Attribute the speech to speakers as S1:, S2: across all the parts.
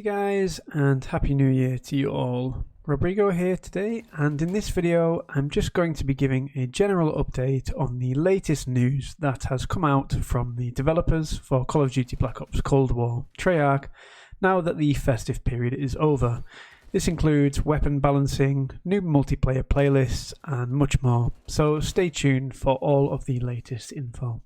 S1: Hey guys, and Happy New Year to you all. Robrigo here today, and in this video I'm just going to be giving a general update on the latest news that has come out from the developers for Call of Duty Black Ops Cold War, Treyarch, now that the festive period is over. This includes weapon balancing, new multiplayer playlists, and much more, so stay tuned for all of the latest info.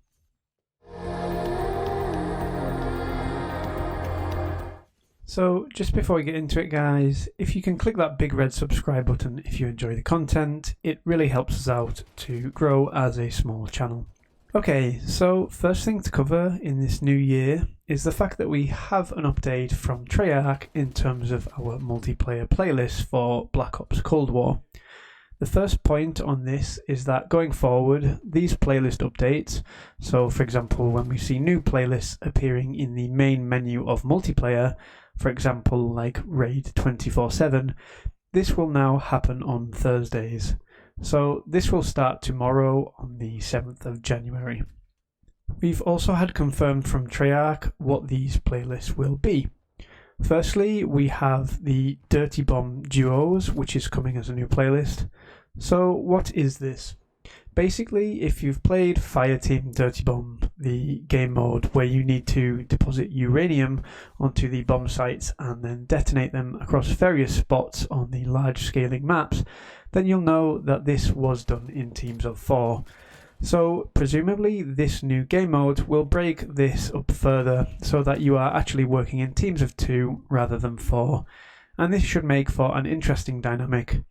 S1: So just before we get into it guys, if you can click that big red subscribe button if you enjoy the content, it really helps us out to grow as a small channel. Okay, so first thing to cover in this new year is the fact that we have an update from Treyarch in terms of our multiplayer playlist for Black Ops Cold War. The first point on this is that going forward, these playlist updates, so for example when we see new playlists appearing in the main menu of multiplayer, for example like Raid 24/7, this will now happen on Thursdays. So this will start tomorrow on the 7th of January. We've also had confirmed from Treyarch what these playlists will be. Firstly, we have the Dirty Bomb Duos, which is coming as a new playlist. So what is this? Basically, if you've played Fireteam Dirty Bomb, the game mode where you need to deposit uranium onto the bomb sites and then detonate them across various spots on the large scaling maps, then you'll know that this was done in teams of 4. So presumably this new game mode will break this up further so that you are actually working in teams of 2 rather than 4, and this should make for an interesting dynamic.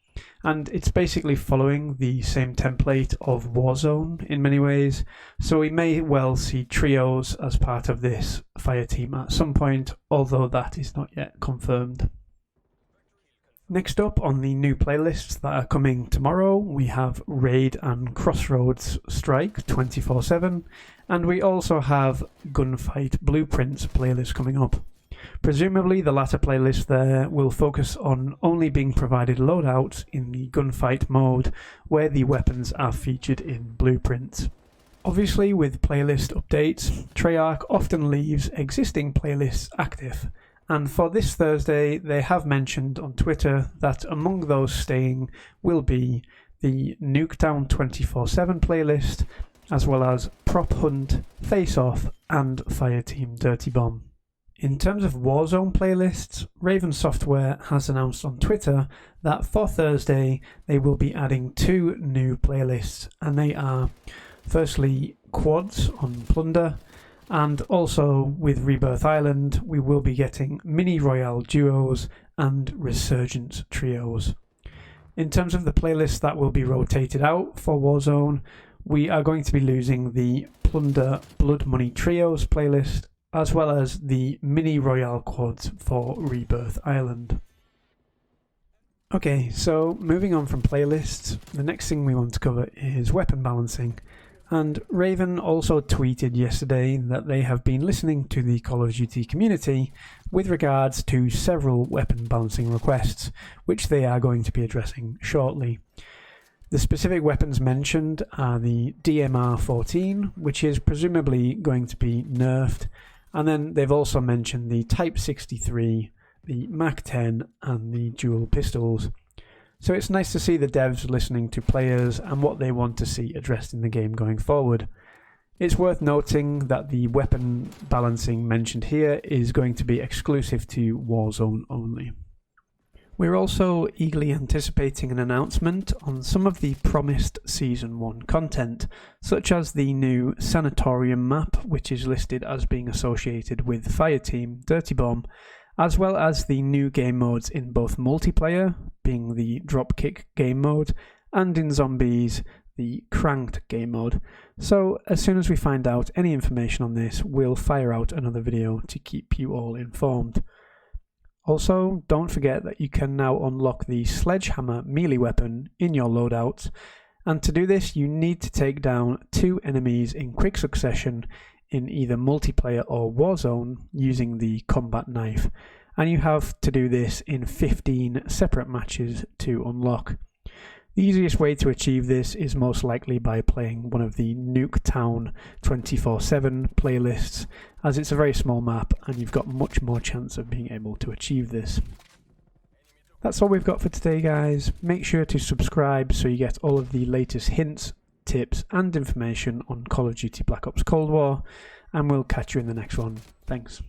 S1: And it's basically following the same template of Warzone in many ways, so we may well see trios as part of this fire team at some point, although that is not yet confirmed. Next up on the new playlists that are coming tomorrow, we have Raid and Crossroads Strike 24/7, and we also have Gunfight Blueprints playlist coming up. Presumably the latter playlist there will focus on only being provided loadouts in the gunfight mode where the weapons are featured in blueprints. Obviously with playlist updates, Treyarch often leaves existing playlists active, and for this Thursday they have mentioned on Twitter that among those staying will be the Nuketown 24/7 playlist, as well as Prop Hunt, Face Off and Fireteam Dirty Bomb. In terms of Warzone playlists, Raven Software has announced on Twitter that for Thursday they will be adding 2 new playlists, and they are firstly Quads on Plunder, and also with Rebirth Island we will be getting Mini Royale Duos and Resurgence Trios. In terms of the playlists that will be rotated out for Warzone, we are going to be losing the Plunder Blood Money Trios playlist, as well as the Mini Royale Quads for Rebirth Island. Okay, so moving on from playlists, the next thing we want to cover is weapon balancing. And Raven also tweeted yesterday that they have been listening to the Call of Duty community with regards to several weapon balancing requests, which they are going to be addressing shortly. The specific weapons mentioned are the DMR 14, which is presumably going to be nerfed, and then they've also mentioned the Type 63, the Mach 10 and the dual pistols. So it's nice to see the devs listening to players and what they want to see addressed in the game going forward. It's worth noting that the weapon balancing mentioned here is going to be exclusive to Warzone only. We're also eagerly anticipating an announcement on some of the promised Season 1 content, such as the new Sanatorium map, which is listed as being associated with Fireteam Dirty Bomb, as well as the new game modes in both multiplayer, being the Dropkick game mode, and in Zombies, the Cranked game mode. So as soon as we find out any information on this, we'll fire out another video to keep you all informed. Also, don't forget that you can now unlock the Sledgehammer melee weapon in your loadouts, and to do this you need to take down 2 enemies in quick succession in either multiplayer or Warzone using the combat knife, and you have to do this in 15 separate matches to unlock. The easiest way to achieve this is most likely by playing one of the Nuketown 24/7 playlists, as it's a very small map and you've got much more chance of being able to achieve this. That's all we've got for today, guys. Make sure to subscribe so you get all of the latest hints, tips and information on Call of Duty Black Ops Cold War, and we'll catch you in the next one. Thanks.